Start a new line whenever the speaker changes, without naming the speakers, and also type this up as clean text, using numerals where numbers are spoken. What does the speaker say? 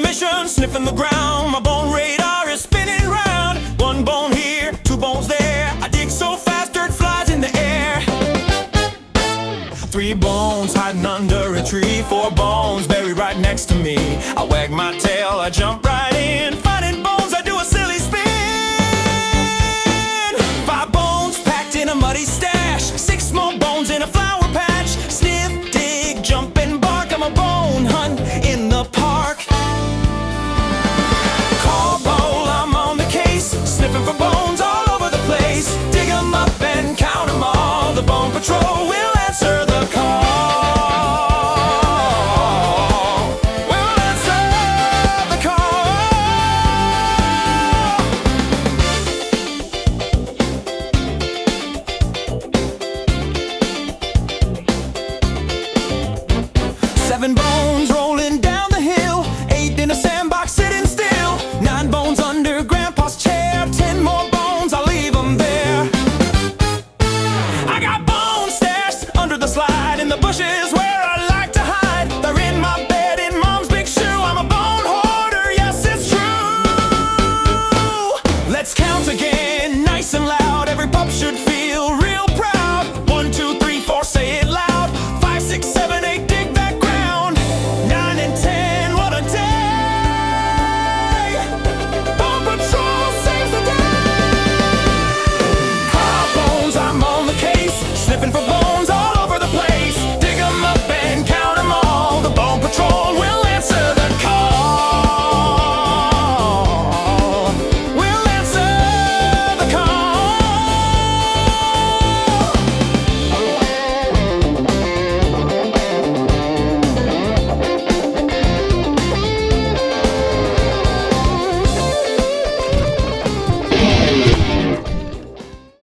mission, sniffing the ground. My bone radar is spinning round. One bone here, two bones there. I dig so fast, dirt flies in the air. Three bones hiding under a tree. Four bones buried right next to me. I wag my tail, I jump right in. Finding bones, I do a silly spin. Five bones packed in a muddy stash. Six more bones in a flower patch. Sniff, dig, jump and bark. I'm a bone hunt in the park. Call roll, I'm on the case. Sniffing for bones all over the place. Dig 'em up and count 'em all. The Bone Patrol will answer the call. Will answer the call. 7 bones rolling down the hill. 8 in a sandbox sitting still. 9 bones under Grandpa's chair. 10 more bones, I'll leave 'em there. I got bones stashed under the slide in the bushes